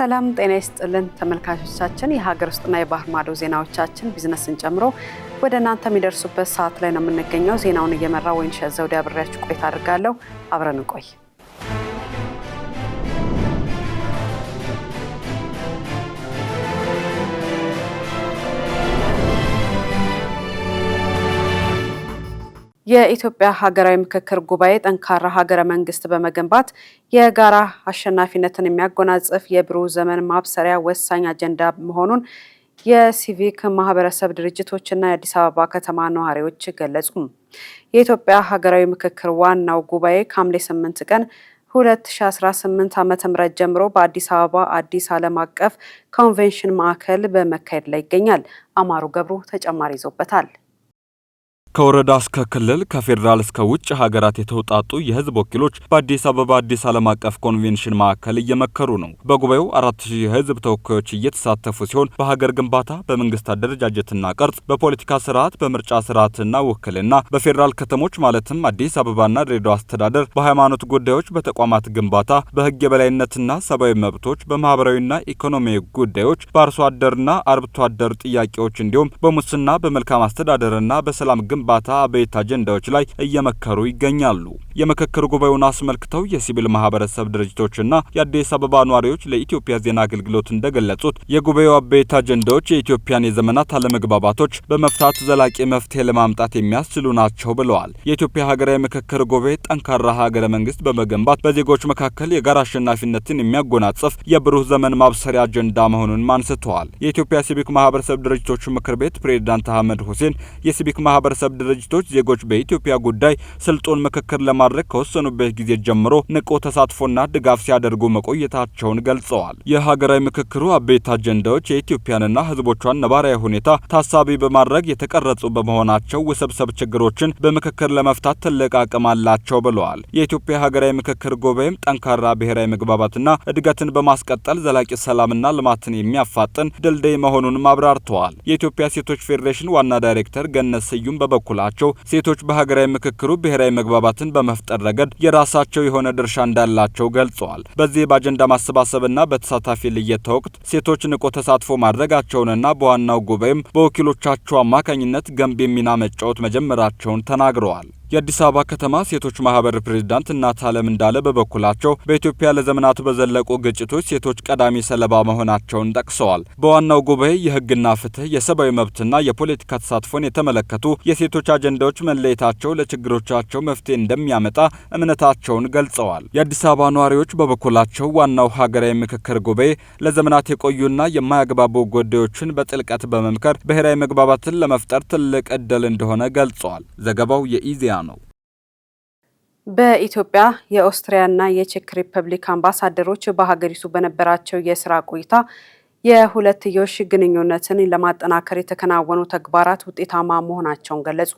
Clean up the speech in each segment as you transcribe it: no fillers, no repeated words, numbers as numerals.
ሰላም ጤና ይስጥልን ተመልካቾቻችን የሀገር ውስጥና የባህር ማዶ ዜናዎቻችን ቢዝነስን ጨምሮ ወደ እናንተ የሚደርሱበት ሰዓት ላይ ነው የምንገኘው። ዜናውን እየመራ ወይንሸት ዘውዴ አብሬያችሁ ቆይታ አድርጋለሁ። አብረን እንቆይ። የኢትዮጵያ ሀገራዊ ምክክር ጉባኤ ጠንካራ ሀገረ መንግስት በመገንባት የጋራ አሸናፊነትን የሚያጎናጽፍ የብሩህ ዘመን ማብሰሪያ ወሳኝ አጀንዳ መሆኑን የሲቪክ ማህበረሰብ ድርጅቶችና የአዲስ አበባ ከተማ ነዋሪዎች ገለጹ። የኢትዮጵያ ሀገራዊ ምክክር ዋናው ጉባኤ ከሐምሌ 8 ቀን 2018 ዓ.ም ጀምሮ በአዲስ አበባ አዲስ ዓለም አቀፍ ኮንቬንሽን ማዕከል በመካሄድ ላይ ይገኛል። አማሩ ገብሩ ተጨማሪ ይዞበታል። ከወረዳ እስከ ክልል ከፌዴራል እስከ ውጭ ሀገራት የተውጣጡ የህዝብ ወኪሎች በአዲስ አበባ አዲስ ዓለም አቀፍ ኮንቬንሽን ማዕከል እየመከሩ ነው። በጉባኤው 4000 የህዝብ ተወካዮች እየተሳተፉ ሲሆን በሀገር ግንባታ፣ በመንግስት አደረጃጀትና ቅርጽ፣ በፖለቲካ ስርዓት፣ በምርጫ ስርዓትና ውክልና፣ በፌዴራል ከተሞች ማለትም አዲስ አበባና ድሬዳዋ አስተዳደር፣ በሃይማኖት ጉዳዮች፣ በተቋማት ግንባታ፣ በህግ የበላይነትና ሰብአዊ መብቶች፣ በማህበራዊና ኢኮኖሚያዊ ጉዳዮች፣ በአርሶ አደርና አርብቶ አደር ጥያቄዎች እንዲሁም በሙስና፣ በመልካም አስተዳደርና በሰላም ግንባታ አበይት አጀንዳዎች ላይ እየመከሩ ይገኛሉ። የምክክር ጉባኤውን አስመልክተው የሲቪል ማህበረሰብ ድርጅቶችና የአዲስ አበባ ነዋሪዎች ለኢትዮጵያ ዜና አገልግሎት እንደገለጹት የጉባኤው አበይት አጀንዳዎች የኢትዮጵያን የዘመናት አለመግባባቶች በመፍታት ዘላቂ መፍትሄ ለማምጣት የሚያስችሉ ናቸው ብለዋል። የኢትዮጵያ ሀገራዊ ምክክር ጉባኤ ጠንካራ ሀገረ መንግስት በመገንባት በዜጎች መካከል የጋራ አሸናፊነትን የሚያጎናጽፍ የብሩህ ዘመን ማብሰሪያ አጀንዳ መሆኑን አንስተዋል። የኢትዮጵያ ሲቪክ ማህበረሰብ ድርጅቶች ምክር ቤት ፕሬዝዳንት አህመድ ሁሴን የሲቪክ ማህበረሰብ ድርጅቶች ዜጎች በኢትዮጵያ ጉዳይ ስልጡን ምክክር ለማድረግ ከወሰኑበት ጊዜ ጀምሮ ንቁ ተሳትፎና ድጋፍ ሲያደርጉ መቆየታቸውን ገልጸዋል። የሀገራዊ ምክክሩ አበይት አጀንዳዎች የኢትዮጵያንና ህዝቦቿን ነባራዊ ሁኔታ ታሳቢ በማድረግ የተቀረጹ በመሆናቸው ውስብስብ ችግሮችን በምክክር ለመፍታት ትልቅ አቅም አላቸው ብለዋል። የኢትዮጵያ ሀገራዊ ምክክር ጉባኤም ጠንካራ ብሔራዊ መግባባትና እድገትን በማስቀጠል ዘላቂ ሰላምና ልማትን የሚያፋጥን ድልድይ መሆኑን አብራርተዋል። የኢትዮጵያ ሴቶች ፌዴሬሽን ዋና ዳይሬክተር ገነት ስዩም በበኩላቸው ሴቶች በሀገራዊ ምክክሩ ብሔራዊ መግባባትን በመፍጠር ረገድ የራሳቸው የሆነ ድርሻ እንዳላቸው ገልጸዋል። በዚህ በአጀንዳ ማሰባሰብና በተሳታፊ ልየታ ወቅት ሴቶች ንቁ ተሳትፎ ማድረጋቸውንና በዋናው ጉባኤም በወኪሎቻቸው አማካኝነት ገንቢ ሚና መጫወት መጀመራቸውን ተናግረዋል። የአዲስ አበባ ከተማ ሴቶች ማህበር ፕሬዝዳንት እናት አለም እንዳለ በበኩላቸው በኢትዮጵያ ለዘመናት በዘለቁ ግጭቶች ሴቶች ቀዳሚ ሰለባ መሆናቸውን ጠቅሰዋል። በዋናው ጉባኤ የህግና ፍትህ፣ የሰብአዊ መብትና የፖለቲካ ተሳትፎን የተመለከቱ የሴቶች አጀንዳዎች መለየታቸው ለችግሮቻቸው መፍትሄ እንደሚያመጣ እምነታቸውን ገልጸዋል። የአዲስ አበባ ነዋሪዎች በበኩላቸው ዋናው ሀገራዊ ምክክር ጉባኤ ለዘመናት የቆዩና የማያግባቡ ጉዳዮችን በጥልቀት በመምከር ብሔራዊ መግባባትን ለመፍጠር ትልቅ ዕድል እንደሆነ ገልጸዋል። ዘገባው የኢዜአ ነው። በኢትዮጵያ የኦስትሪያና የቼክ ሪፐብሊክ አምባሳደሮች በሀገሪቱ በነበራቸው የስራ ቆይታ የሁለትዮሽ ግንኙነትን ለማጠናከር የተከናወኑ ተግባራት ውጤታማ መሆናቸውን ገለጹ።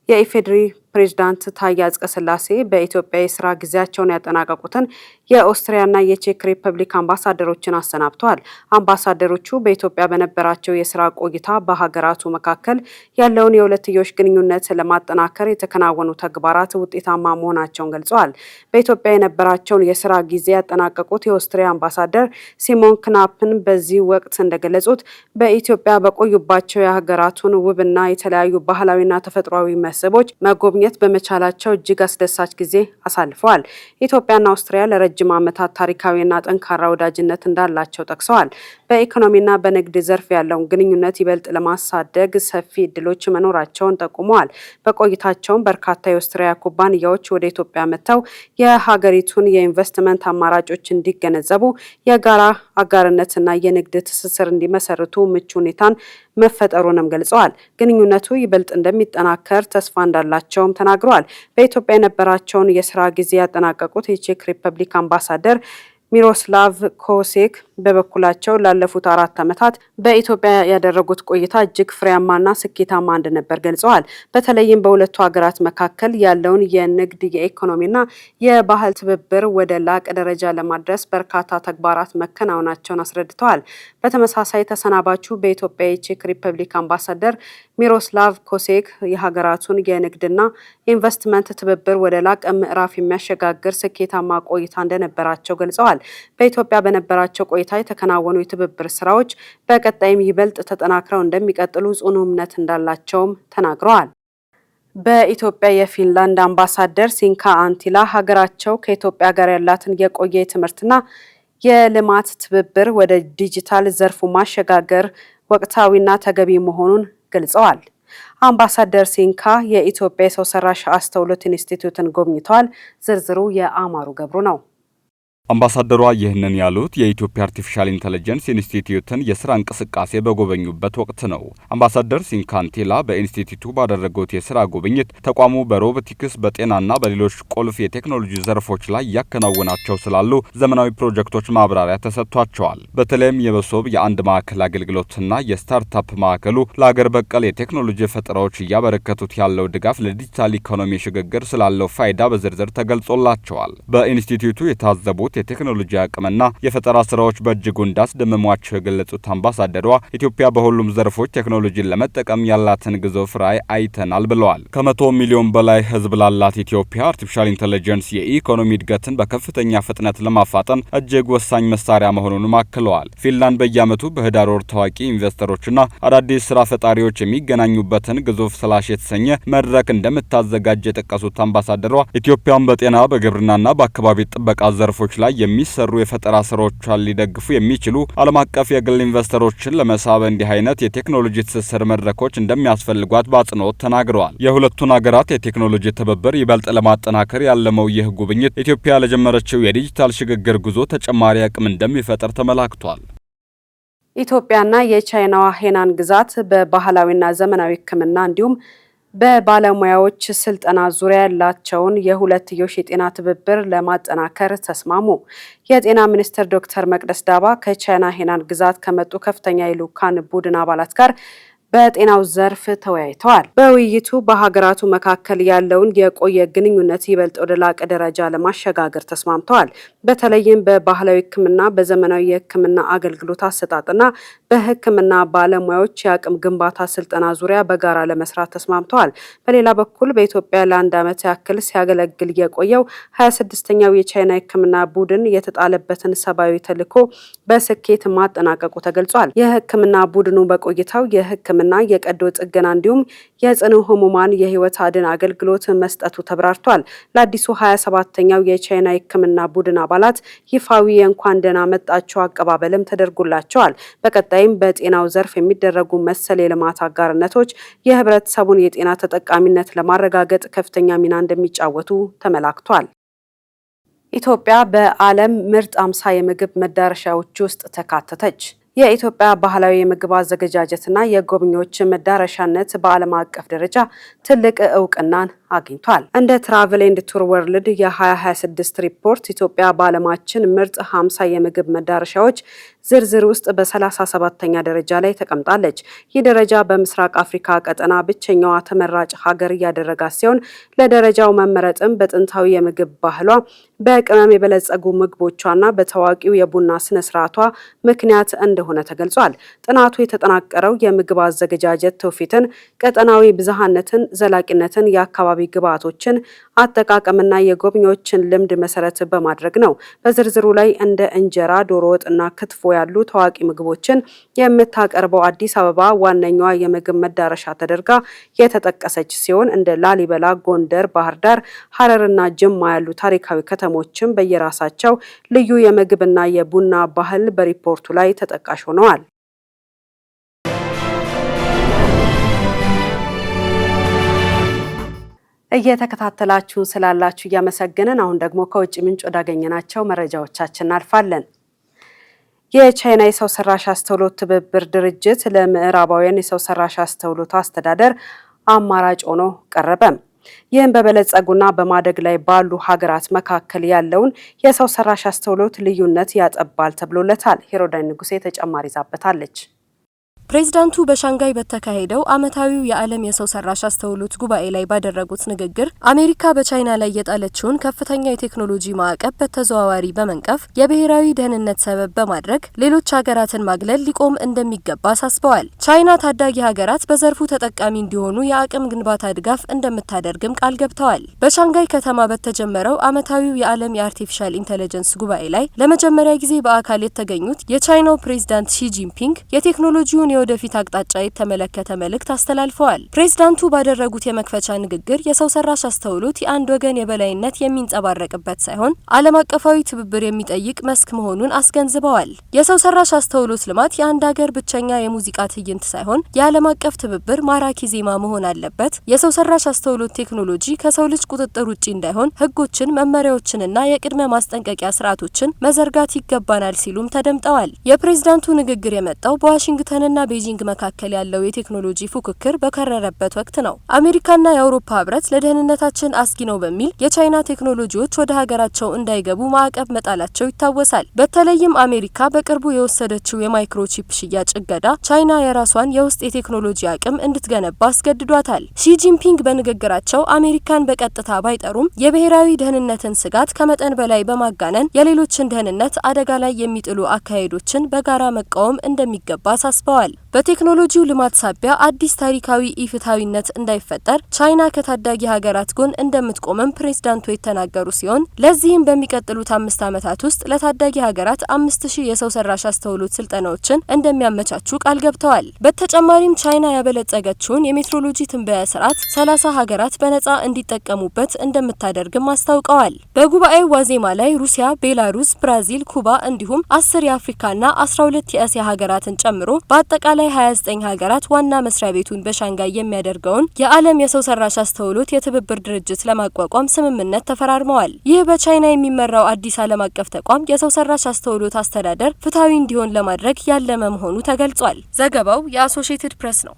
የኢፌዴሪ ፕሬዝዳንት ታዬ አጽቀሥላሴ በኢትዮጵያ የስራ ጊዜያቸውን ያጠናቀቁትን የኦስትሪያና የቼክ ሪፐብሊክ አምባሳደሮችን አሰናብተዋል። አምባሳደሮቹ በኢትዮጵያ በነበራቸው የስራ ቆይታ በሀገራቱ መካከል ያለውን የሁለትዮሽ ግንኙነት ለማጠናከር የተከናወኑ ተግባራት ውጤታማ መሆናቸውን ገልጸዋል። በኢትዮጵያ የነበራቸውን የስራ ጊዜ ያጠናቀቁት የኦስትሪያ አምባሳደር ሲሞን ክናፕን በዚህ ወቅት እንደገለጹት በኢትዮጵያ በቆዩባቸው የሀገራቱን ውብና የተለያዩ ባህላዊና ተፈጥሯዊ መስህቦች መጎብኘት በመቻላቸው እጅግ አስደሳች ጊዜ አሳልፈዋል። ኢትዮጵያና አውስትሪያ ለረጅም ዓመታት ታሪካዊና ጠንካራ ወዳጅነት እንዳላቸው ጠቅሰዋል። በኢኮኖሚና በንግድ ዘርፍ ያለውን ግንኙነት ይበልጥ ለማሳደግ ሰፊ እድሎች መኖራቸውን ጠቁመዋል። በቆይታቸውም በርካታ የኦስትሪያ ኩባንያዎች ወደ ኢትዮጵያ መጥተው የሀገሪቱን የኢንቨስትመንት አማራጮች እንዲገነዘቡ የጋራ አጋርነትና የንግድ ትስስር እንዲመሰርቱ ምቹ ሁኔታን መፈጠሩንም ገልጸዋል። ግንኙነቱ ይበልጥ እንደሚጠናከር ተስፋ እንዳላቸውም ተናግረዋል። በኢትዮጵያ የነበራቸውን የስራ ጊዜ ያጠናቀቁት የቼክ ሪፐብሊክ አምባሳደር ሚሮስላቭ ኮሴክ በበኩላቸው ላለፉት 4 ዓመታት በኢትዮጵያ ያደረጉት ቆይታ እጅግ ፍሬያማና ስኬታማ እንደነበር ገልጸዋል። በተለይም በሁለቱ ሀገራት መካከል ያለውን የንግድ የኢኮኖሚና የባህል ትብብር ወደ ላቀ ደረጃ ለማድረስ በርካታ ተግባራት መከናወናቸውን አስረድተዋል። በተመሳሳይ ተሰናባቹ በኢትዮጵያ የቼክ ሪፐብሊክ አምባሳደር ሚሮስላቭ ኮሴክ የሀገራቱን የንግድና ኢንቨስትመንት ትብብር ወደ ላቀ ምዕራፍ የሚያሸጋግር ስኬታማ ቆይታ እንደነበራቸው ገልጸዋል። በኢትዮጵያ በነበራቸው ቆይታ የተከናወኑ የትብብር ስራዎች በቀጣይም ይበልጥ ተጠናክረው እንደሚቀጥሉ ጽኑ እምነት እንዳላቸውም ተናግረዋል። በኢትዮጵያ የፊንላንድ አምባሳደር ሲንካ አንቲላ ሀገራቸው ከኢትዮጵያ ጋር ያላትን የቆየ የትምህርትና የልማት ትብብር ወደ ዲጂታል ዘርፉ ማሸጋገር ወቅታዊና ተገቢ መሆኑን ገልጸዋል። አምባሳደር ሲንካ የኢትዮጵያ የሰው ሰራሽ አስተውሎት ኢንስቲትዩትን ጎብኝተዋል። ዝርዝሩ የአማሩ ገብሩ ነው። አምባሳደሯ ይህንን ያሉት የኢትዮጵያ አርቲፊሻል ኢንተለጀንስ ኢንስቲትዩትን የስራ እንቅስቃሴ በጎበኙበት ወቅት ነው። አምባሳደር ሲንካንቴላ በኢንስቲትዩቱ ባደረጉት የስራ ጉብኝት ተቋሙ በሮቦቲክስ በጤናና በሌሎች ቁልፍ የቴክኖሎጂ ዘርፎች ላይ እያከናወናቸው ስላሉ ዘመናዊ ፕሮጀክቶች ማብራሪያ ተሰጥቷቸዋል። በተለይም የመሶብ የአንድ ማዕከል አገልግሎትና የስታርታፕ ማዕከሉ ለአገር በቀል የቴክኖሎጂ ፈጠራዎች እያበረከቱት ያለው ድጋፍ ለዲጂታል ኢኮኖሚ ሽግግር ስላለው ፋይዳ በዝርዝር ተገልጾላቸዋል። በኢንስቲትዩቱ የታዘቡት የቴክኖሎጂ አቅምና የፈጠራ ስራዎች በእጅጉ እንዳስደመሟቸው የገለጹት አምባሳደሯ ኢትዮጵያ በሁሉም ዘርፎች ቴክኖሎጂን ለመጠቀም ያላትን ግዙፍ ራዕይ አይተናል ብለዋል። ከ100 ሚሊዮን በላይ ሕዝብ ላላት ኢትዮጵያ አርቲፊሻል ኢንተለጀንስ የኢኮኖሚ እድገትን በከፍተኛ ፍጥነት ለማፋጠን እጅግ ወሳኝ መሳሪያ መሆኑንም አክለዋል። ፊንላንድ በየዓመቱ በህዳር ወር ታዋቂ ኢንቨስተሮችና አዳዲስ ስራ ፈጣሪዎች የሚገናኙበትን ግዙፍ ስላሽ የተሰኘ መድረክ እንደምታዘጋጅ የጠቀሱት አምባሳደሯ ኢትዮጵያን በጤና በግብርናና በአካባቢ ጥበቃ ዘርፎች ላይ የሚሰሩ የፈጠራ ስራዎቿን ሊደግፉ የሚችሉ ዓለም አቀፍ የግል ኢንቨስተሮችን ለመሳብ እንዲህ አይነት የቴክኖሎጂ ትስስር መድረኮች እንደሚያስፈልጓት በአጽንኦት ተናግረዋል። የሁለቱን ሀገራት የቴክኖሎጂ ትብብር ይበልጥ ለማጠናከር ያለመው ይህ ጉብኝት ኢትዮጵያ ለጀመረችው የዲጂታል ሽግግር ጉዞ ተጨማሪ አቅም እንደሚፈጥር ተመላክቷል። ኢትዮጵያና የቻይናዋ ሄናን ግዛት በባህላዊና ዘመናዊ ሕክምና እንዲሁም በባለሙያዎች ስልጠና ዙሪያ ያላቸውን የሁለትዮሽ የጤና ትብብር ለማጠናከር ተስማሙ። የጤና ሚኒስትር ዶክተር መቅደስ ዳባ ከቻይና ሄናን ግዛት ከመጡ ከፍተኛ የልዑካን ቡድን አባላት ጋር በጤናው ዘርፍ ተወያይተዋል። በውይይቱ በሀገራቱ መካከል ያለውን የቆየ ግንኙነት ይበልጥ ወደ ላቀ ደረጃ ለማሸጋገር ተስማምተዋል። በተለይም በባህላዊ ሕክምና፣ በዘመናዊ የሕክምና አገልግሎት አሰጣጥና በሕክምና ባለሙያዎች የአቅም ግንባታ ስልጠና ዙሪያ በጋራ ለመስራት ተስማምተዋል። በሌላ በኩል በኢትዮጵያ ለአንድ ዓመት ያክል ሲያገለግል የቆየው 26ኛው የቻይና ሕክምና ቡድን የተጣለበትን ሰብአዊ ተልዕኮ በስኬት ማጠናቀቁ ተገልጿል። የሕክምና ቡድኑ በቆይታው የሕክምና የቀዶ ጥገና እንዲሁም የጽኑ ህሙማን የህይወት አድን አገልግሎት መስጠቱ ተብራርቷል። ለአዲሱ 27ኛው የቻይና የሕክምና ቡድን አባላት ይፋዊ የእንኳን ደህና መጣችሁ አቀባበልም ተደርጎላቸዋል። በቀጣይም በጤናው ዘርፍ የሚደረጉ መሰል የልማት አጋርነቶች የህብረተሰቡን የጤና ተጠቃሚነት ለማረጋገጥ ከፍተኛ ሚና እንደሚጫወቱ ተመላክቷል። ኢትዮጵያ በዓለም ምርጥ 50 የምግብ መዳረሻዎች ውስጥ ተካተተች። የኢትዮጵያ ባህላዊ የምግብ አዘገጃጀትና የጎብኚዎች መዳረሻነት በዓለም አቀፍ ደረጃ ትልቅ እውቅናን አግኝቷል። እንደ ትራቨል ኤንድ ቱር ወርልድ የ2026 ሪፖርት ኢትዮጵያ በዓለማችን ምርጥ 50 የምግብ መዳረሻዎች ዝርዝር ውስጥ በ37ኛ ደረጃ ላይ ተቀምጣለች። ይህ ደረጃ በምስራቅ አፍሪካ ቀጠና ብቸኛዋ ተመራጭ ሀገር እያደረጋት ሲሆን ለደረጃው መመረጥም በጥንታዊ የምግብ ባህሏ፣ በቅመም የበለጸጉ ምግቦቿና በታዋቂው የቡና ስነስርዓቷ ምክንያት እንደሆነ ተገልጿል። ጥናቱ የተጠናቀረው የምግብ አዘገጃጀት ትውፊትን፣ ቀጠናዊ ብዝሃነትን፣ ዘላቂነትን፣ የአካባቢ ግብዓቶችን አጠቃቀምና የጎብኚዎችን ልምድ መሰረት በማድረግ ነው። በዝርዝሩ ላይ እንደ እንጀራ፣ ዶሮ ወጥና ክትፎ ያሉ ታዋቂ ምግቦችን የምታቀርበው አዲስ አበባ ዋነኛዋ የምግብ መዳረሻ ተደርጋ የተጠቀሰች ሲሆን እንደ ላሊበላ፣ ጎንደር፣ ባህር ዳር፣ ሐረርና ጅማ ያሉ ታሪካዊ ከተሞችም በየራሳቸው ልዩ የምግብና የቡና ባህል በሪፖርቱ ላይ ተጠቃሽ ሆነዋል። እየተከታተላችሁን ስላላችሁ እያመሰገንን አሁን ደግሞ ከውጭ ምንጭ ወዳገኘናቸው መረጃዎቻችን እናልፋለን። የቻይና የሰው ሰራሽ አስተውሎት ትብብር ድርጅት ለምዕራባውያን የሰው ሰራሽ አስተውሎት አስተዳደር አማራጭ ሆኖ ቀረበ። ይህም በበለጸጉና በማደግ ላይ ባሉ ሀገራት መካከል ያለውን የሰው ሰራሽ አስተውሎት ልዩነት ያጠባል ተብሎለታል። ሄሮዳይ ንጉሴ ተጨማሪ ይዛበታለች። ፕሬዝዳንቱ በሻንጋይ በተካሄደው ዓመታዊው የዓለም የሰው ሰራሽ አስተውሎት ጉባኤ ላይ ባደረጉት ንግግር አሜሪካ በቻይና ላይ የጣለችውን ከፍተኛ የቴክኖሎጂ ማዕቀብ በተዘዋዋሪ በመንቀፍ የብሔራዊ ደህንነት ሰበብ በማድረግ ሌሎች ሀገራትን ማግለል ሊቆም እንደሚገባ አሳስበዋል። ቻይና ታዳጊ ሀገራት በዘርፉ ተጠቃሚ እንዲሆኑ የአቅም ግንባታ ድጋፍ እንደምታደርግም ቃል ገብተዋል። በሻንጋይ ከተማ በተጀመረው ዓመታዊው የዓለም የአርቲፊሻል ኢንተለጀንስ ጉባኤ ላይ ለመጀመሪያ ጊዜ በአካል የተገኙት የቻይናው ፕሬዝዳንት ሺ ጂንፒንግ የቴክኖሎጂውን የወደፊት አቅጣጫ የተመለከተ መልእክት አስተላልፈዋል። ፕሬዝዳንቱ ባደረጉት የመክፈቻ ንግግር የሰው ሰራሽ አስተውሎት የአንድ ወገን የበላይነት የሚንጸባረቅበት ሳይሆን ዓለም አቀፋዊ ትብብር የሚጠይቅ መስክ መሆኑን አስገንዝበዋል። የሰው ሰራሽ አስተውሎት ልማት የአንድ ሀገር ብቸኛ የሙዚቃ ትዕይንት ሳይሆን የዓለም አቀፍ ትብብር ማራኪ ዜማ መሆን አለበት። የሰው ሰራሽ አስተውሎት ቴክኖሎጂ ከሰው ልጅ ቁጥጥር ውጪ እንዳይሆን ሕጎችን፣ መመሪያዎችንና የቅድመ ማስጠንቀቂያ ስርዓቶችን መዘርጋት ይገባናል ሲሉም ተደምጠዋል። የፕሬዝዳንቱ ንግግር የመጣው በዋሽንግተንና ቤጂንግ መካከል ያለው የቴክኖሎጂ ፉክክር በከረረበት ወቅት ነው። አሜሪካና የአውሮፓ ህብረት ለደህንነታችን አስጊ ነው በሚል የቻይና ቴክኖሎጂዎች ወደ ሀገራቸው እንዳይገቡ ማዕቀብ መጣላቸው ይታወሳል። በተለይም አሜሪካ በቅርቡ የወሰደችው የማይክሮቺፕ ሽያጭ እገዳ ቻይና የራሷን የውስጥ የቴክኖሎጂ አቅም እንድትገነባ አስገድዷታል። ሺ ጂንፒንግ በንግግራቸው አሜሪካን በቀጥታ ባይጠሩም የብሔራዊ ደህንነትን ስጋት ከመጠን በላይ በማጋነን የሌሎችን ደህንነት አደጋ ላይ የሚጥሉ አካሄዶችን በጋራ መቃወም እንደሚገባ አሳስበዋል። በቴክኖሎጂው ልማት ሳቢያ አዲስ ታሪካዊ ኢፍትሐዊነት እንዳይፈጠር ቻይና ከታዳጊ ሀገራት ጎን እንደምትቆምም ፕሬዝዳንቱ የተናገሩ ሲሆን ለዚህም በሚቀጥሉት 5 ዓመታት ውስጥ ለታዳጊ ሀገራት 5000 የሰው ሰራሽ አስተውሎት ስልጠናዎችን እንደሚያመቻቹ ቃል ገብተዋል። በተጨማሪም ቻይና ያበለጸገችውን የሜትሮሎጂ ትንበያ ስርዓት 30 ሀገራት በነጻ እንዲጠቀሙበት እንደምታደርግም አስታውቀዋል። በጉባኤው ዋዜማ ላይ ሩሲያ፣ ቤላሩስ፣ ብራዚል፣ ኩባ እንዲሁም 10 የአፍሪካና 12 የእስያ ሀገራትን ጨምሮ በአጠቃላይ 29 ሀገራት ዋና መስሪያ ቤቱን በሻንጋይ የሚያደርገውን የዓለም የሰው ሰራሽ አስተውሎት የትብብር ድርጅት ለማቋቋም ስምምነት ተፈራርመዋል። ይህ በቻይና የሚመራው አዲስ ዓለም አቀፍ ተቋም የሰው ሰራሽ አስተውሎት አስተዳደር ፍትሐዊ እንዲሆን ለማድረግ ያለመ መሆኑ ተገልጿል። ዘገባው የአሶሺየትድ ፕሬስ ነው።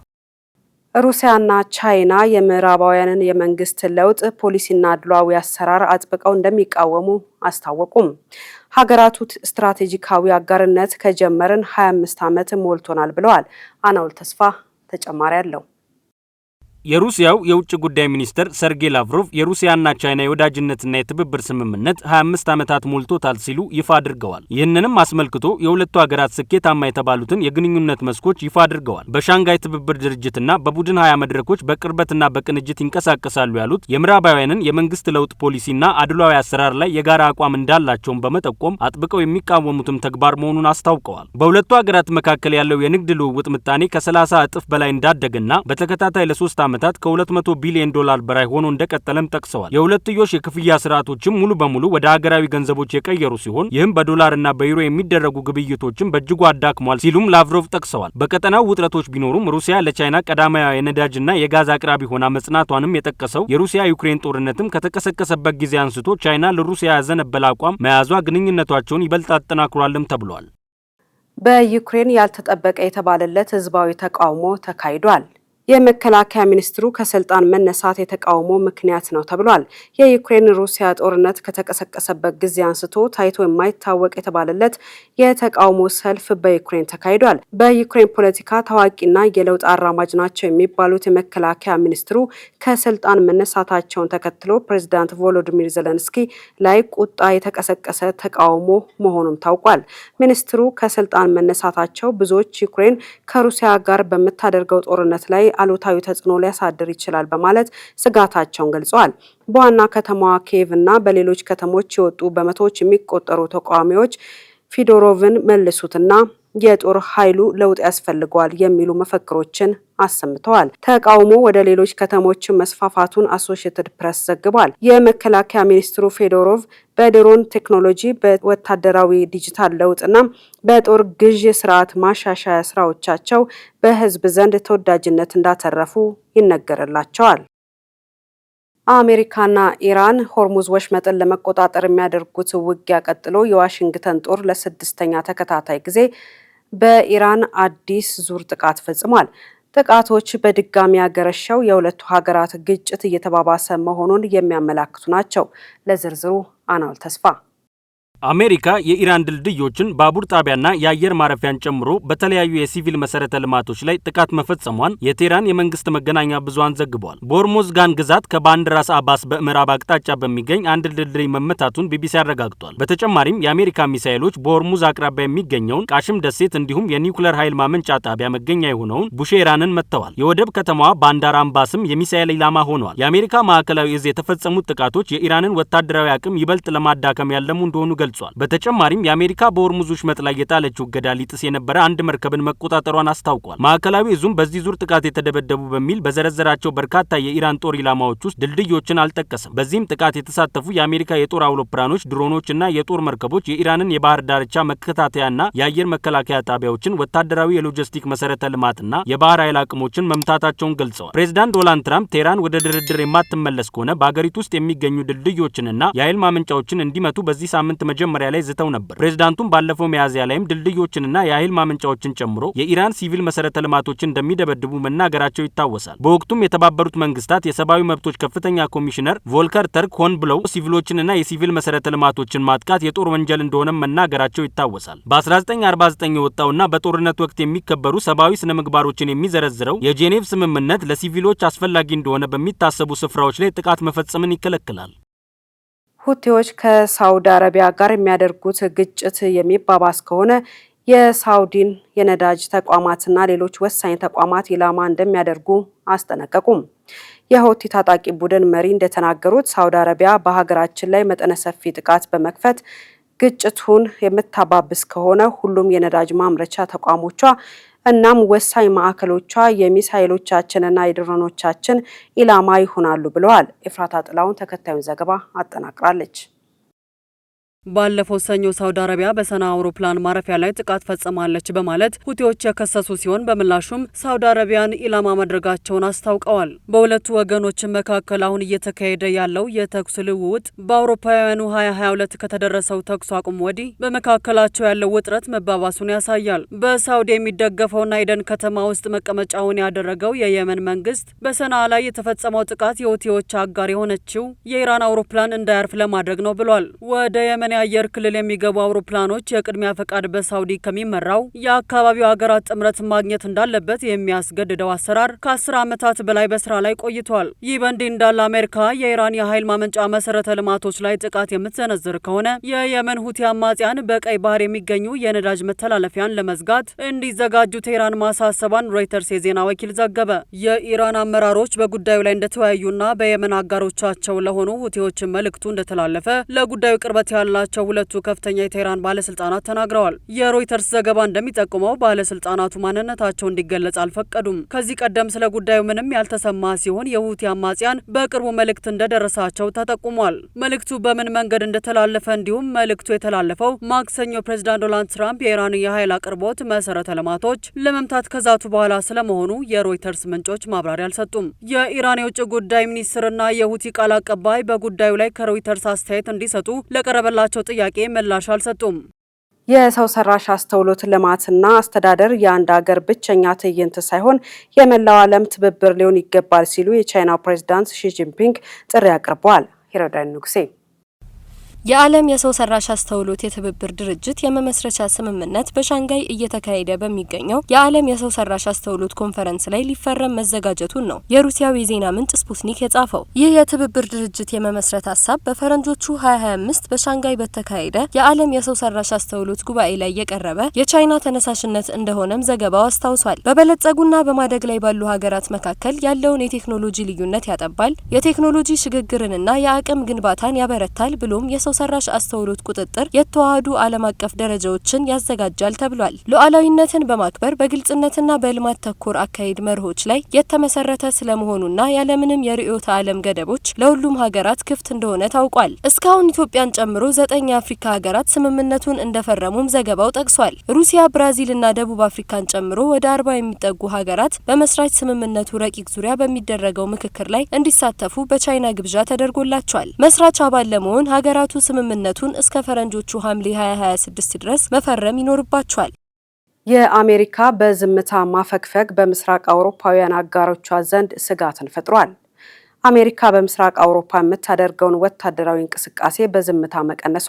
ሩሲያና ቻይና የምዕራባውያንን የመንግስት ለውጥ ፖሊሲና አድሏዊ አሰራር አጥብቀው እንደሚቃወሙ አስታወቁም። ሀገራቱ ስትራቴጂካዊ አጋርነት ከጀመርን 25 ዓመት ሞልቶናል ብለዋል። አናውል ተስፋ ተጨማሪ አለው። የሩሲያው የውጭ ጉዳይ ሚኒስትር ሰርጌይ ላቭሮቭ የሩሲያና ቻይና የወዳጅነትና የትብብር ስምምነት 25 ዓመታት ሞልቶታል ሲሉ ይፋ አድርገዋል። ይህንንም አስመልክቶ የሁለቱ ሀገራት ስኬታማ የተባሉትን የግንኙነት መስኮች ይፋ አድርገዋል። በሻንጋይ ትብብር ድርጅትና በቡድን 20 መድረኮች በቅርበትና በቅንጅት ይንቀሳቀሳሉ ያሉት የምዕራባውያንን የመንግስት ለውጥ ፖሊሲና አድሏዊ አሰራር ላይ የጋራ አቋም እንዳላቸውን በመጠቆም አጥብቀው የሚቃወሙትም ተግባር መሆኑን አስታውቀዋል። በሁለቱ ሀገራት መካከል ያለው የንግድ ልውውጥ ምጣኔ ከ30 እጥፍ በላይ እንዳደገና በተከታታይ ለ3 ዓመታት ከ200 ቢሊዮን ዶላር በላይ ሆኖ እንደቀጠለም ጠቅሰዋል። የሁለትዮሽ የክፍያ ስርዓቶችም ሙሉ በሙሉ ወደ ሀገራዊ ገንዘቦች የቀየሩ ሲሆን ይህም በዶላርና በዩሮ የሚደረጉ ግብይቶችን በእጅጉ አዳክሟል ሲሉም ላቭሮቭ ጠቅሰዋል። በቀጠናው ውጥረቶች ቢኖሩም ሩሲያ ለቻይና ቀዳማዊ የነዳጅና የጋዝ አቅራቢ ሆና መጽናቷንም የጠቀሰው የሩሲያ ዩክሬን ጦርነትም ከተቀሰቀሰበት ጊዜ አንስቶ ቻይና ለሩሲያ ያዘነበለ አቋም መያዟ ግንኙነታቸውን ይበልጥ አጠናክሯልም ተብሏል። በዩክሬን ያልተጠበቀ የተባለለት ህዝባዊ ተቃውሞ ተካሂዷል። የመከላከያ ሚኒስትሩ ከስልጣን መነሳት የተቃውሞ ምክንያት ነው ተብሏል። የዩክሬን ሩሲያ ጦርነት ከተቀሰቀሰበት ጊዜ አንስቶ ታይቶ የማይታወቅ የተባለለት የተቃውሞ ሰልፍ በዩክሬን ተካሂዷል። በዩክሬን ፖለቲካ ታዋቂና የለውጥ አራማጅ ናቸው የሚባሉት የመከላከያ ሚኒስትሩ ከስልጣን መነሳታቸውን ተከትሎ ፕሬዚዳንት ቮሎዲሚር ዜሌንስኪ ላይ ቁጣ የተቀሰቀሰ ተቃውሞ መሆኑም ታውቋል። ሚኒስትሩ ከስልጣን መነሳታቸው ብዙዎች ዩክሬን ከሩሲያ ጋር በምታደርገው ጦርነት ላይ አሉታዊ ተጽዕኖ ሊያሳድር ይችላል በማለት ስጋታቸውን ገልጸዋል። በዋና ከተማዋ ኪየቭ እና በሌሎች ከተሞች የወጡ በመቶዎች የሚቆጠሩ ተቃዋሚዎች ፊዶሮቭን መልሱትና የጦር ኃይሉ ለውጥ ያስፈልገዋል የሚሉ መፈክሮችን አሰምተዋል። ተቃውሞ ወደ ሌሎች ከተሞች መስፋፋቱን አሶሺየትድ ፕሬስ ዘግቧል። የመከላከያ ሚኒስትሩ ፌዶሮቭ በድሮን ቴክኖሎጂ፣ በወታደራዊ ዲጂታል ለውጥና በጦር ግዥ ስርዓት ማሻሻያ ስራዎቻቸው በህዝብ ዘንድ ተወዳጅነት እንዳተረፉ ይነገርላቸዋል። አሜሪካና ኢራን ሆርሙዝ ወሽመጥን ለመቆጣጠር የሚያደርጉት ውጊያ ቀጥሎ የዋሽንግተን ጦር ለስድስተኛ ተከታታይ ጊዜ በኢራን አዲስ ዙር ጥቃት ፈጽሟል። ጥቃቶች በድጋሚ ያገረሸው የሁለቱ ሀገራት ግጭት እየተባባሰ መሆኑን የሚያመላክቱ ናቸው። ለዝርዝሩ አናውል ተስፋ አሜሪካ የኢራን ድልድዮችን ባቡር ጣቢያና የአየር ማረፊያን ጨምሮ በተለያዩ የሲቪል መሰረተ ልማቶች ላይ ጥቃት መፈጸሟን የቴህራን የመንግስት መገናኛ ብዙሃን ዘግበዋል። በሆርሙዝ ጋን ግዛት ከባንድ ራስ አባስ በምዕራብ አቅጣጫ በሚገኝ አንድ ድልድይ መመታቱን ቢቢሲ አረጋግጧል። በተጨማሪም የአሜሪካ ሚሳኤሎች በሆርሙዝ አቅራቢያ የሚገኘውን ቃሽም ደሴት እንዲሁም የኒውክሌር ኃይል ማመንጫ ጣቢያ መገኛ የሆነውን ቡሼራንን መጥተዋል። የወደብ ከተማዋ ባንዳር አምባስም የሚሳኤል ኢላማ ሆነዋል። የአሜሪካ ማዕከላዊ እዝ የተፈጸሙት ጥቃቶች የኢራንን ወታደራዊ አቅም ይበልጥ ለማዳከም ያለሙ እንደሆኑ ገልጿል። በተጨማሪም የአሜሪካ በሆርሙዝ ወሽመጥ ላይ የጣለችው እገዳ ሊጥስ የነበረ አንድ መርከብን መቆጣጠሯን አስታውቋል። ማዕከላዊ እዙም በዚህ ዙር ጥቃት የተደበደቡ በሚል በዘረዘራቸው በርካታ የኢራን ጦር ኢላማዎች ውስጥ ድልድዮችን አልጠቀሰም። በዚህም ጥቃት የተሳተፉ የአሜሪካ የጦር አውሮፕላኖች፣ ድሮኖችና የጦር መርከቦች የኢራንን የባህር ዳርቻ መከታተያና የአየር መከላከያ ጣቢያዎችን፣ ወታደራዊ የሎጂስቲክ መሰረተ ልማትና የባህር ኃይል አቅሞችን መምታታቸውን ገልጸዋል። ፕሬዚዳንት ዶናልድ ትራምፕ ቴህራን ወደ ድርድር የማትመለስ ከሆነ በአገሪቱ ውስጥ የሚገኙ ድልድዮችንና የኃይል ማመንጫዎችን እንዲመቱ በዚህ ሳምንት መጀመሪያ ላይ ዝተው ነበር። ፕሬዝዳንቱም ባለፈው ሚያዝያ ላይም ድልድዮችንና የኃይል ማመንጫዎችን ጨምሮ የኢራን ሲቪል መሰረተ ልማቶችን እንደሚደበድቡ መናገራቸው ይታወሳል። በወቅቱም የተባበሩት መንግስታት የሰብአዊ መብቶች ከፍተኛ ኮሚሽነር ቮልከር ተርክ ሆን ብለው ሲቪሎችንና የሲቪል መሰረተ ልማቶችን ማጥቃት የጦር ወንጀል እንደሆነ መናገራቸው ይታወሳል። በ1949 የወጣውና በጦርነት ወቅት የሚከበሩ ሰብአዊ ስነ ምግባሮችን የሚዘረዝረው የጄኔቭ ስምምነት ለሲቪሎች አስፈላጊ እንደሆነ በሚታሰቡ ስፍራዎች ላይ ጥቃት መፈጸምን ይከለክላል። ሁቲዎች ከሳውዲ አረቢያ ጋር የሚያደርጉት ግጭት የሚባባስ ከሆነ የሳውዲን የነዳጅ ተቋማትና ሌሎች ወሳኝ ተቋማት ኢላማ እንደሚያደርጉ አስጠነቀቁም። የሁቲ ታጣቂ ቡድን መሪ እንደተናገሩት ሳውዲ አረቢያ በሀገራችን ላይ መጠነ ሰፊ ጥቃት በመክፈት ግጭቱን የምታባብስ ከሆነ ሁሉም የነዳጅ ማምረቻ ተቋሞቿ እናም ወሳኝ ማዕከሎቿ የሚሳኤሎቻችንና የድሮኖቻችን ኢላማ ይሆናሉ ብለዋል። ኤፍራታ ጥላውን ተከታዩን ዘገባ አጠናቅራለች። ባለፈው ሰኞ ሳውዲ አረቢያ በሰና አውሮፕላን ማረፊያ ላይ ጥቃት ፈጽማለች በማለት ሁቲዎች የከሰሱ ሲሆን በምላሹም ሳውዲ አረቢያን ኢላማ ማድረጋቸውን አስታውቀዋል። በሁለቱ ወገኖች መካከል አሁን እየተካሄደ ያለው የተኩስ ልውውጥ በአውሮፓውያኑ 2022 ከተደረሰው ተኩስ አቁም ወዲህ በመካከላቸው ያለው ውጥረት መባባሱን ያሳያል። በሳውዲ የሚደገፈውና ኤደን ከተማ ውስጥ መቀመጫውን ያደረገው የየመን መንግስት በሰና ላይ የተፈጸመው ጥቃት የሁቲዎች አጋር የሆነችው የኢራን አውሮፕላን እንዳያርፍ ለማድረግ ነው ብሏል። ወደ የመን የአየር ክልል የሚገቡ አውሮፕላኖች የቅድሚያ ፈቃድ በሳውዲ ከሚመራው የአካባቢው ሀገራት ጥምረት ማግኘት እንዳለበት የሚያስገድደው አሰራር ከ10 ዓመታት በላይ በስራ ላይ ቆይቷል። ይህ በእንዲህ እንዳለ አሜሪካ የኢራን የኃይል ማመንጫ መሰረተ ልማቶች ላይ ጥቃት የምትሰነዝር ከሆነ የየመን ሁቲ አማጽያን በቀይ ባህር የሚገኙ የነዳጅ መተላለፊያን ለመዝጋት እንዲዘጋጁ ቴህራን ማሳሰቧን ሮይተርስ የዜና ወኪል ዘገበ። የኢራን አመራሮች በጉዳዩ ላይ እንደተወያዩና በየመን አጋሮቻቸው ለሆኑ ሁቲዎች መልእክቱ እንደተላለፈ ለጉዳዩ ቅርበት ያላ ቸው ሁለቱ ከፍተኛ የቴህራን ባለስልጣናት ተናግረዋል። የሮይተርስ ዘገባ እንደሚጠቁመው ባለስልጣናቱ ማንነታቸው እንዲገለጽ አልፈቀዱም። ከዚህ ቀደም ስለ ጉዳዩ ምንም ያልተሰማ ሲሆን የሁቲ አማጽያን በቅርቡ መልእክት እንደደረሳቸው ተጠቁሟል። መልእክቱ በምን መንገድ እንደተላለፈ እንዲሁም መልእክቱ የተላለፈው ማክሰኞ ፕሬዝዳንት ዶናልድ ትራምፕ የኢራን የኃይል አቅርቦት መሰረተ ልማቶች ለመምታት ከዛቱ በኋላ ስለመሆኑ የሮይተርስ ምንጮች ማብራሪያ አልሰጡም። የኢራን የውጭ ጉዳይ ሚኒስትርና የሁቲ ቃል አቀባይ በጉዳዩ ላይ ከሮይተርስ አስተያየት እንዲሰጡ ለቀረበላቸው ጥያቄ ምላሽ አልሰጡም። የሰው ሰራሽ አስተውሎት ልማትና አስተዳደር የአንድ ሀገር ብቸኛ ትዕይንት ሳይሆን የመላው ዓለም ትብብር ሊሆን ይገባል ሲሉ የቻይናው ፕሬዝዳንት ሺ ጂንፒንግ ጥሪ አቅርበዋል። ሂሮዳን ንጉሴ የዓለም የሰው ሰራሽ አስተውሎት የትብብር ድርጅት የመመስረቻ ስምምነት በሻንጋይ እየተካሄደ በሚገኘው የዓለም የሰው ሰራሽ አስተውሎት ኮንፈረንስ ላይ ሊፈረም መዘጋጀቱን ነው የሩሲያው የዜና ምንጭ ስፑትኒክ የጻፈው። ይህ የትብብር ድርጅት የመመስረት ሀሳብ በፈረንጆቹ 2025 በሻንጋይ በተካሄደ የዓለም የሰው ሰራሽ አስተውሎት ጉባኤ ላይ የቀረበ የቻይና ተነሳሽነት እንደሆነም ዘገባው አስታውሷል። በበለጸጉና በማደግ ላይ ባሉ ሀገራት መካከል ያለውን የቴክኖሎጂ ልዩነት ያጠባል፣ የቴክኖሎጂ ሽግግርንና የአቅም ግንባታን ያበረታል ብሎም የሰው ሰራሽ አስተውሎት ቁጥጥር የተዋሃዱ ዓለም አቀፍ ደረጃዎችን ያዘጋጃል ተብሏል። ሉዓላዊነትን በማክበር በግልጽነትና በልማት ተኮር አካሄድ መርሆች ላይ የተመሰረተ ስለመሆኑና ያለምንም የርዕዮተ ዓለም ገደቦች ለሁሉም ሀገራት ክፍት እንደሆነ ታውቋል። እስካሁን ኢትዮጵያን ጨምሮ 9 የአፍሪካ ሀገራት ስምምነቱን እንደፈረሙም ዘገባው ጠቅሷል። ሩሲያ፣ ብራዚልና ደቡብ አፍሪካን ጨምሮ ወደ 40 የሚጠጉ ሀገራት በመስራች ስምምነቱ ረቂቅ ዙሪያ በሚደረገው ምክክር ላይ እንዲሳተፉ በቻይና ግብዣ ተደርጎላቸዋል። መስራች አባል ለመሆን ሀገራቱ ስምምነቱን እስከ ፈረንጆቹ ሐምሌ 2026 ድረስ መፈረም ይኖርባቸዋል። የአሜሪካ በዝምታ ማፈግፈግ በምስራቅ አውሮፓውያን አጋሮቿ ዘንድ ስጋትን ፈጥሯል። አሜሪካ በምስራቅ አውሮፓ የምታደርገውን ወታደራዊ እንቅስቃሴ በዝምታ መቀነሷ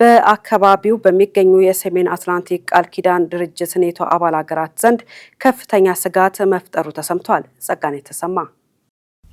በአካባቢው በሚገኙ የሰሜን አትላንቲክ ቃል ኪዳን ድርጅት ኔቶ አባል ሀገራት ዘንድ ከፍተኛ ስጋት መፍጠሩ ተሰምቷል። ጸጋኔ ተሰማ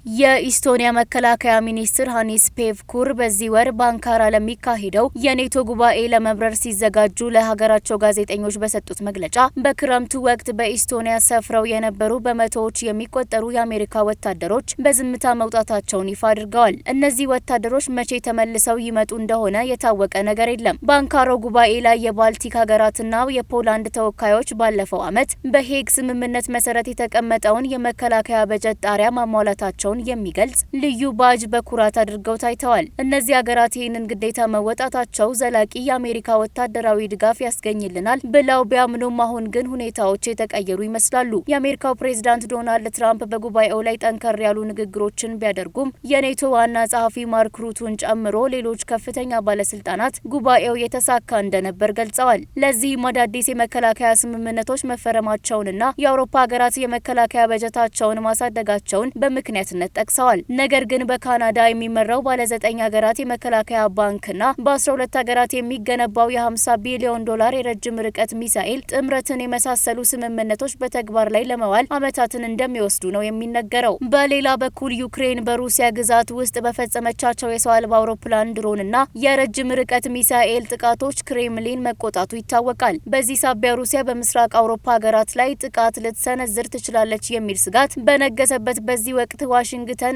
የኢስቶኒያ መከላከያ ሚኒስትር ሃኒስ ፔቭኩር በዚህ ወር በአንካራ ለሚካሄደው የኔቶ ጉባኤ ለመብረር ሲዘጋጁ ለሀገራቸው ጋዜጠኞች በሰጡት መግለጫ በክረምቱ ወቅት በኢስቶኒያ ሰፍረው የነበሩ በመቶዎች የሚቆጠሩ የአሜሪካ ወታደሮች በዝምታ መውጣታቸውን ይፋ አድርገዋል። እነዚህ ወታደሮች መቼ ተመልሰው ይመጡ እንደሆነ የታወቀ ነገር የለም። በአንካራው ጉባኤ ላይ የባልቲክ ሀገራትና የፖላንድ ተወካዮች ባለፈው ዓመት በሄግ ስምምነት መሰረት የተቀመጠውን የመከላከያ በጀት ጣሪያ ማሟላታቸው የሚገልጽ ልዩ ባጅ በኩራት አድርገው ታይተዋል። እነዚህ ሀገራት ይህንን ግዴታ መወጣታቸው ዘላቂ የአሜሪካ ወታደራዊ ድጋፍ ያስገኝልናል ብለው ቢያምኑም አሁን ግን ሁኔታዎች የተቀየሩ ይመስላሉ። የአሜሪካው ፕሬዝዳንት ዶናልድ ትራምፕ በጉባኤው ላይ ጠንከር ያሉ ንግግሮችን ቢያደርጉም የኔቶ ዋና ጸሐፊ ማርክ ሩቱን ጨምሮ ሌሎች ከፍተኛ ባለስልጣናት ጉባኤው የተሳካ እንደነበር ገልጸዋል። ለዚህም አዳዲስ የመከላከያ ስምምነቶች መፈረማቸውንና የአውሮፓ ሀገራት የመከላከያ በጀታቸውን ማሳደጋቸውን በምክንያትነት ጠቅሰዋል። ነገር ግን በካናዳ የሚመራው ባለ 9 ሀገራት የመከላከያ ባንክና በ12 ሀገራት የሚገነባው የ50 ቢሊዮን ዶላር የረጅም ርቀት ሚሳኤል ጥምረትን የመሳሰሉ ስምምነቶች በተግባር ላይ ለመዋል ዓመታትን እንደሚወስዱ ነው የሚነገረው። በሌላ በኩል ዩክሬን በሩሲያ ግዛት ውስጥ በፈጸመቻቸው የሰው አልባ አውሮፕላን ድሮንና የረጅም ርቀት ሚሳኤል ጥቃቶች ክሬምሊን መቆጣቱ ይታወቃል። በዚህ ሳቢያ ሩሲያ በምስራቅ አውሮፓ ሀገራት ላይ ጥቃት ልትሰነዝር ትችላለች የሚል ስጋት በነገሰበት በዚህ ወቅት ዋሽንግተን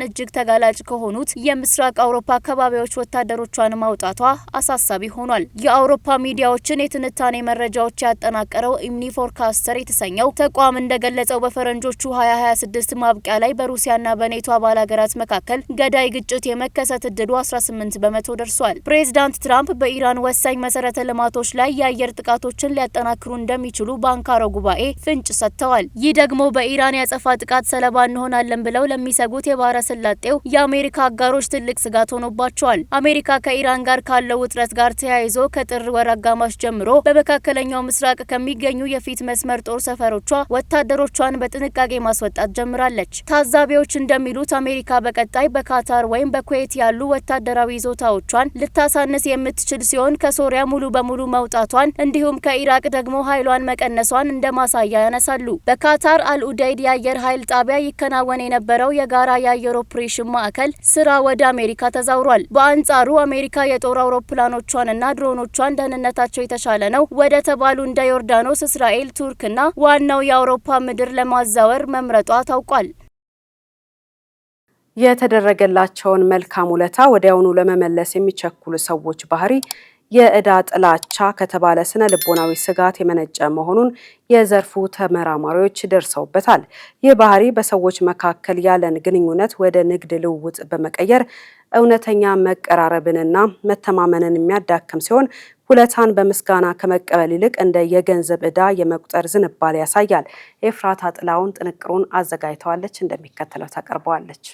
እጅግ ተጋላጭ ከሆኑት የምስራቅ አውሮፓ አካባቢዎች ወታደሮቿን ማውጣቷ አሳሳቢ ሆኗል። የአውሮፓ ሚዲያዎችን የትንታኔ መረጃዎች ያጠናቀረው ኢምኒ ፎርካስተር የተሰኘው ተቋም እንደገለጸው በፈረንጆቹ 2026 ማብቂያ ላይ በሩሲያና በኔቶ አባል ሀገራት መካከል ገዳይ ግጭት የመከሰት እድሉ 18 በመቶ ደርሷል። ፕሬዝዳንት ትራምፕ በኢራን ወሳኝ መሰረተ ልማቶች ላይ የአየር ጥቃቶችን ሊያጠናክሩ እንደሚችሉ በአንካራው ጉባኤ ፍንጭ ሰጥተዋል። ይህ ደግሞ በኢራን ያጸፋ ጥቃት ሰለባ እንሆናለን ብለው ለሚሰጉት የባህረ ሰላጤው የአሜሪካ አጋሮች ትልቅ ስጋት ሆኖባቸዋል። አሜሪካ ከኢራን ጋር ካለው ውጥረት ጋር ተያይዞ ከጥር ወር አጋማሽ ጀምሮ በመካከለኛው ምስራቅ ከሚገኙ የፊት መስመር ጦር ሰፈሮቿ ወታደሮቿን በጥንቃቄ ማስወጣት ጀምራለች። ታዛቢዎች እንደሚሉት አሜሪካ በቀጣይ በካታር ወይም በኩዌት ያሉ ወታደራዊ ይዞታዎቿን ልታሳንስ የምትችል ሲሆን ከሶሪያ ሙሉ በሙሉ መውጣቷን እንዲሁም ከኢራቅ ደግሞ ኃይሏን መቀነሷን እንደ ማሳያ ያነሳሉ። በካታር አልኡደይድ የአየር ኃይል ጣቢያ ይከናወን የነበረው የጋራ የአየር ኦፕሬሽን ማዕከል ስራ ወደ አሜሪካ ተዛውሯል። በአንጻሩ አሜሪካ የጦር አውሮፕላኖቿንና ድሮኖቿን ደህንነታቸው የተሻለ ነው ወደ ተባሉ እንደ ዮርዳኖስ፣ እስራኤል፣ ቱርክና ዋናው የአውሮፓ ምድር ለማዛወር መምረጧ ታውቋል። የተደረገላቸውን መልካም ውለታ ወዲያውኑ ለመመለስ የሚቸኩሉ ሰዎች ባህሪ የዕዳ ጥላቻ ከተባለ ስነ ልቦናዊ ስጋት የመነጨ መሆኑን የዘርፉ ተመራማሪዎች ደርሰውበታል። ይህ ባህሪ በሰዎች መካከል ያለን ግንኙነት ወደ ንግድ ልውውጥ በመቀየር እውነተኛ መቀራረብንና መተማመንን የሚያዳክም ሲሆን ውለታን በምስጋና ከመቀበል ይልቅ እንደ የገንዘብ ዕዳ የመቁጠር ዝንባሌ ያሳያል። ኤፍራታ ጥላውን ጥንቅሩን አዘጋጅተዋለች፣ እንደሚከተለው ታቀርበዋለች።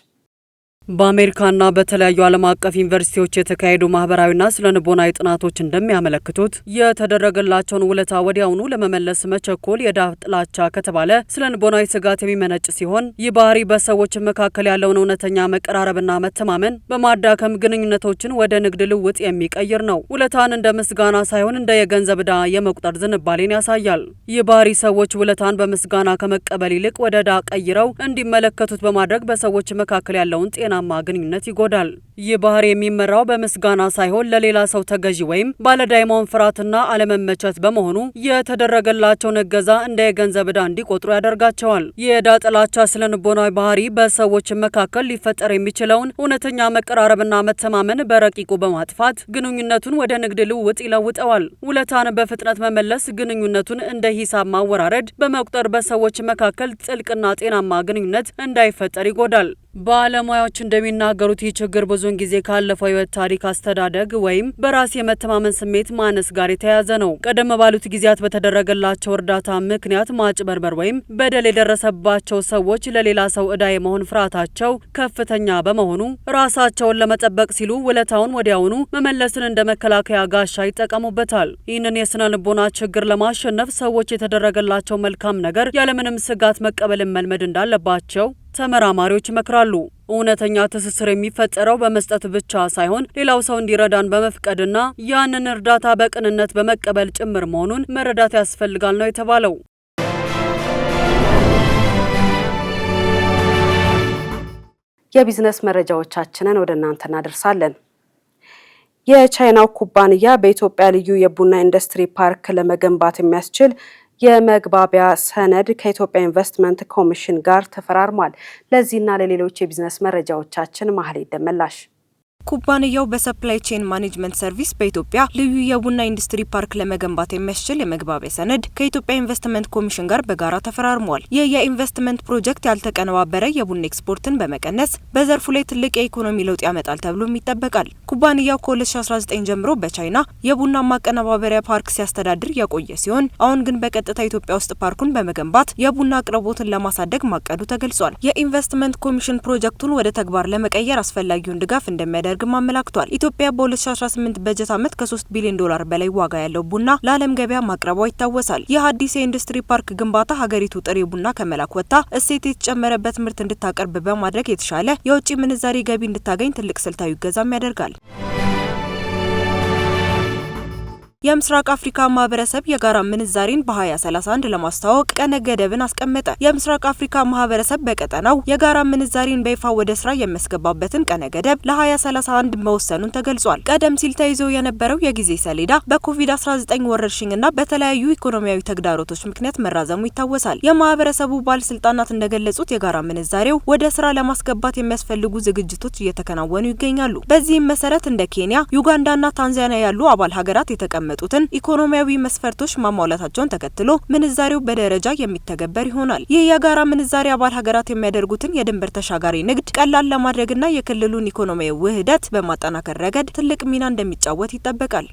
በአሜሪካና በተለያዩ ዓለም አቀፍ ዩኒቨርሲቲዎች የተካሄዱ ማህበራዊና ስነ ልቦናዊ ጥናቶች እንደሚያመለክቱት የተደረገላቸውን ውለታ ወዲያውኑ ለመመለስ መቸኮል የዕዳ ጥላቻ ከተባለ ስነ ልቦናዊ ስጋት የሚመነጭ ሲሆን ይህ ባህሪ በሰዎች መካከል ያለውን እውነተኛ መቀራረብና መተማመን በማዳከም ግንኙነቶችን ወደ ንግድ ልውውጥ የሚቀይር ነው። ውለታን እንደ ምስጋና ሳይሆን እንደ የገንዘብ ዕዳ የመቁጠር ዝንባሌን ያሳያል። ይህ ባህሪ ሰዎች ውለታን በምስጋና ከመቀበል ይልቅ ወደ ዕዳ ቀይረው እንዲመለከቱት በማድረግ በሰዎች መካከል ያለውን ጤናማ ግንኙነት ይጎዳል። ይህ ባህሪ የሚመራው በምስጋና ሳይሆን ለሌላ ሰው ተገዢ ወይም ባለዕዳ የመሆን ፍርሃትና አለመመቸት በመሆኑ የተደረገላቸውን እገዛ እንደ የገንዘብ ዕዳ እንዲቆጥሩ ያደርጋቸዋል። የዕዳ ጥላቻ ስነ ልቦናዊ ባህሪ በሰዎች መካከል ሊፈጠር የሚችለውን እውነተኛ መቀራረብና መተማመን በረቂቁ በማጥፋት ግንኙነቱን ወደ ንግድ ልውውጥ ይለውጠዋል። ውለታን በፍጥነት መመለስ ግንኙነቱን እንደ ሂሳብ ማወራረድ በመቁጠር በሰዎች መካከል ጥልቅና ጤናማ ግንኙነት እንዳይፈጠር ይጎዳል። ባለሙያዎች እንደሚናገሩት ይህ ችግር ብዙውን ጊዜ ካለፈው ሕይወት ታሪክ፣ አስተዳደግ ወይም በራስ የመተማመን ስሜት ማነስ ጋር የተያያዘ ነው። ቀደም ባሉት ጊዜያት በተደረገላቸው እርዳታ ምክንያት ማጭበርበር ወይም በደል የደረሰባቸው ሰዎች ለሌላ ሰው ዕዳ የመሆን ፍርሃታቸው ከፍተኛ በመሆኑ ራሳቸውን ለመጠበቅ ሲሉ ውለታውን ወዲያውኑ መመለስን እንደ መከላከያ ጋሻ ይጠቀሙበታል። ይህንን የስነ ልቦና ችግር ለማሸነፍ ሰዎች የተደረገላቸው መልካም ነገር ያለምንም ስጋት መቀበልን መልመድ እንዳለባቸው ተመራማሪዎች ይመክራሉ። እውነተኛ ትስስር የሚፈጠረው በመስጠት ብቻ ሳይሆን ሌላው ሰው እንዲረዳን በመፍቀድና ያንን እርዳታ በቅንነት በመቀበል ጭምር መሆኑን መረዳት ያስፈልጋል ነው የተባለው። የቢዝነስ መረጃዎቻችንን ወደ እናንተ እናደርሳለን። የቻይናው ኩባንያ በኢትዮጵያ ልዩ የቡና ኢንዱስትሪ ፓርክ ለመገንባት የሚያስችል የመግባቢያ ሰነድ ከኢትዮጵያ ኢንቨስትመንት ኮሚሽን ጋር ተፈራርሟል። ለዚህና ለሌሎች የቢዝነስ መረጃዎቻችን ማህሌት ደመላሽ። ኩባንያው በሰፕላይ ቼን ማኔጅመንት ሰርቪስ በኢትዮጵያ ልዩ የቡና ኢንዱስትሪ ፓርክ ለመገንባት የሚያስችል የመግባቢያ ሰነድ ከኢትዮጵያ ኢንቨስትመንት ኮሚሽን ጋር በጋራ ተፈራርሟል። ይህ የኢንቨስትመንት ፕሮጀክት ያልተቀነባበረ የቡና ኤክስፖርትን በመቀነስ በዘርፉ ላይ ትልቅ የኢኮኖሚ ለውጥ ያመጣል ተብሎም ይጠበቃል። ኩባንያው ከ2019 ጀምሮ በቻይና የቡና ማቀነባበሪያ ፓርክ ሲያስተዳድር የቆየ ሲሆን አሁን ግን በቀጥታ ኢትዮጵያ ውስጥ ፓርኩን በመገንባት የቡና አቅርቦትን ለማሳደግ ማቀዱ ተገልጿል። የኢንቨስትመንት ኮሚሽን ፕሮጀክቱን ወደ ተግባር ለመቀየር አስፈላጊውን ድጋፍ እንደሚያደርግ አመላክቷል። ኢትዮጵያ በ2018 በጀት ዓመት ከ3 ቢሊዮን ዶላር በላይ ዋጋ ያለው ቡና ለዓለም ገበያ ማቅረቧ ይታወሳል። ይህ አዲስ የኢንዱስትሪ ፓርክ ግንባታ ሀገሪቱ ጥሬ ቡና ከመላክ ወጥታ እሴት የተጨመረበት ምርት እንድታቀርብ በማድረግ የተሻለ የውጭ ምንዛሪ ገቢ እንድታገኝ ትልቅ ስልታዊ እገዛም ያደርጋል። የምስራቅ አፍሪካ ማህበረሰብ የጋራ ምንዛሬን በ2031 ለማስተዋወቅ ቀነ ገደብን አስቀመጠ። የምስራቅ አፍሪካ ማህበረሰብ በቀጠናው የጋራ ምንዛሬን በይፋ ወደ ስራ የሚያስገባበትን ቀነ ገደብ ለ2031 መወሰኑን ተገልጿል። ቀደም ሲል ተይዞ የነበረው የጊዜ ሰሌዳ በኮቪድ-19 ወረርሽኝና በተለያዩ ኢኮኖሚያዊ ተግዳሮቶች ምክንያት መራዘሙ ይታወሳል። የማህበረሰቡ ባለስልጣናት እንደገለጹት የጋራ ምንዛሬው ወደ ስራ ለማስገባት የሚያስፈልጉ ዝግጅቶች እየተከናወኑ ይገኛሉ። በዚህም መሰረት እንደ ኬንያ፣ ዩጋንዳና ታንዛኒያ ያሉ አባል ሀገራት የተቀመጡትን ኢኮኖሚያዊ መስፈርቶች ማሟላታቸውን ተከትሎ ምንዛሬው በደረጃ የሚተገበር ይሆናል። ይህ የጋራ ምንዛሬ አባል ሀገራት የሚያደርጉትን የድንበር ተሻጋሪ ንግድ ቀላል ለማድረግና የክልሉን ኢኮኖሚያዊ ውህደት በማጠናከር ረገድ ትልቅ ሚና እንደሚጫወት ይጠበቃል።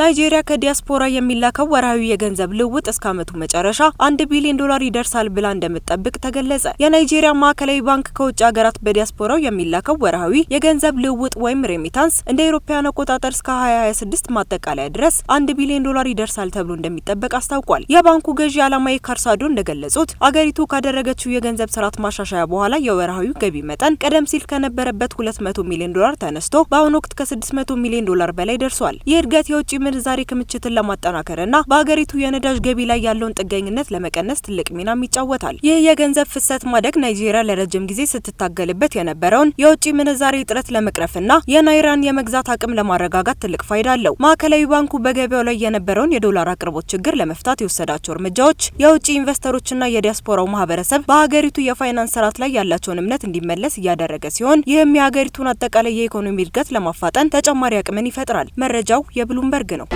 ናይጄሪያ ከዲያስፖራ የሚላከው ወርሃዊ የገንዘብ ልውውጥ እስከ ዓመቱ መጨረሻ 1 ቢሊዮን ዶላር ይደርሳል ብላ እንደምትጠብቅ ተገለጸ። የናይጄሪያ ማዕከላዊ ባንክ ከውጭ ሀገራት በዲያስፖራው የሚላከው ወርሃዊ የገንዘብ ልውውጥ ወይም ሬሚታንስ እንደ አውሮፓውያን አቆጣጠር እስከ 2026 ማጠቃለያ ድረስ 1 ቢሊዮን ዶላር ይደርሳል ተብሎ እንደሚጠበቅ አስታውቋል። የባንኩ ገዢ አላማይ ካርሳዶ እንደገለጹት አገሪቱ ካደረገችው የገንዘብ ስርዓት ማሻሻያ በኋላ የወርሃዊ ገቢ መጠን ቀደም ሲል ከነበረበት 200 ሚሊዮን ዶላር ተነስቶ በአሁኑ ወቅት ከ600 ሚሊዮን ዶላር በላይ ደርሷል። ይህ እድገት የውጭ ምንዛሬ ክምችትን ለማጠናከርና በአገሪቱ የነዳጅ ገቢ ላይ ያለውን ጥገኝነት ለመቀነስ ትልቅ ሚናም ይጫወታል። ይህ የገንዘብ ፍሰት ማደግ ናይጄሪያ ለረጅም ጊዜ ስትታገልበት የነበረውን የውጭ ምንዛሬ እጥረት ለመቅረፍና የናይራን የመግዛት አቅም ለማረጋጋት ትልቅ ፋይዳ አለው። ማዕከላዊ ባንኩ በገበያው ላይ የነበረውን የዶላር አቅርቦት ችግር ለመፍታት የወሰዳቸው እርምጃዎች የውጭ ኢንቨስተሮችና የዲያስፖራው ማህበረሰብ በሀገሪቱ የፋይናንስ ስርዓት ላይ ያላቸውን እምነት እንዲመለስ እያደረገ ሲሆን ይህም የሀገሪቱን አጠቃላይ የኢኮኖሚ እድገት ለማፋጠን ተጨማሪ አቅምን ይፈጥራል። መረጃው የብሉምበርግ ነው።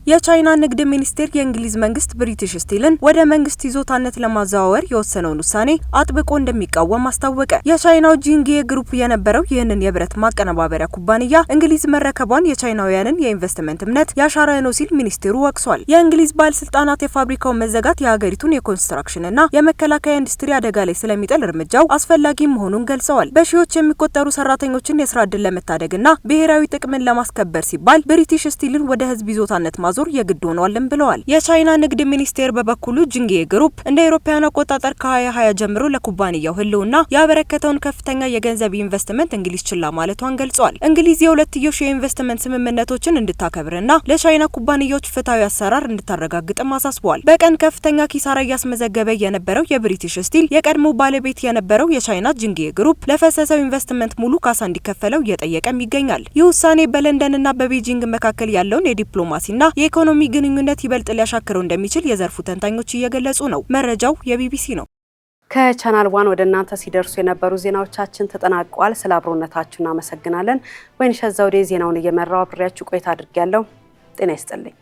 የቻይና ንግድ ሚኒስቴር የእንግሊዝ መንግስት ብሪቲሽ ስቲልን ወደ መንግስት ይዞታነት ለማዘዋወር የወሰነውን ውሳኔ አጥብቆ እንደሚቃወም አስታወቀ። የቻይናው ጂንጌ ግሩፕ የነበረው ይህንን የብረት ማቀነባበሪያ ኩባንያ እንግሊዝ መረከቧን የቻይናውያንን የኢንቨስትመንት እምነት ያሻረ ነው ሲል ሚኒስቴሩ ወቅሷል። የእንግሊዝ ባለስልጣናት የፋብሪካው መዘጋት የሀገሪቱን የኮንስትራክሽንና የመከላከያ ኢንዱስትሪ አደጋ ላይ ስለሚጥል እርምጃው አስፈላጊ መሆኑን ገልጸዋል። በሺዎች የሚቆጠሩ ሰራተኞችን የስራ ዕድል ለመታደግና ብሔራዊ ጥቅምን ለማስከበር ሲባል ብሪቲሽ ስቲልን ወደ ህዝብ ይዞታነት ዙር የግድ ሆኗልም ብለዋል። የቻይና ንግድ ሚኒስቴር በበኩሉ ጂንጌ ግሩፕ እንደ አውሮፓውያን አቆጣጠር ከ2020 ጀምሮ ለኩባንያው ህልውና ያበረከተውን ከፍተኛ የገንዘብ ኢንቨስትመንት እንግሊዝ ችላ ማለቷን ገልጿል። እንግሊዝ የሁለትዮሽ የኢንቨስትመንት ስምምነቶችን እንድታከብርና ለቻይና ኩባንያዎች ፍትሃዊ አሰራር እንድታረጋግጥም አሳስበዋል። በቀን ከፍተኛ ኪሳራ እያስመዘገበ የነበረው የብሪቲሽ ስቲል የቀድሞ ባለቤት የነበረው የቻይና ጂንጌ ግሩፕ ለፈሰሰው ኢንቨስትመንት ሙሉ ካሳ እንዲከፈለው እየጠየቀም ይገኛል። ይህ ውሳኔ በለንደንና በቤጂንግ መካከል ያለውን የዲፕሎማሲና የኢኮኖሚ ግንኙነት ይበልጥ ሊያሻክረው እንደሚችል የዘርፉ ተንታኞች እየገለጹ ነው። መረጃው የቢቢሲ ነው። ከቻናል ዋን ወደ እናንተ ሲደርሱ የነበሩ ዜናዎቻችን ተጠናቀዋል። ስለ አብሮነታችሁ እናመሰግናለን። ወይንሸት ዘውዴ ዜናውን እየመራው አብሬያችሁ ቆይታ አድርጌያለሁ። ጤና ይስጥልኝ።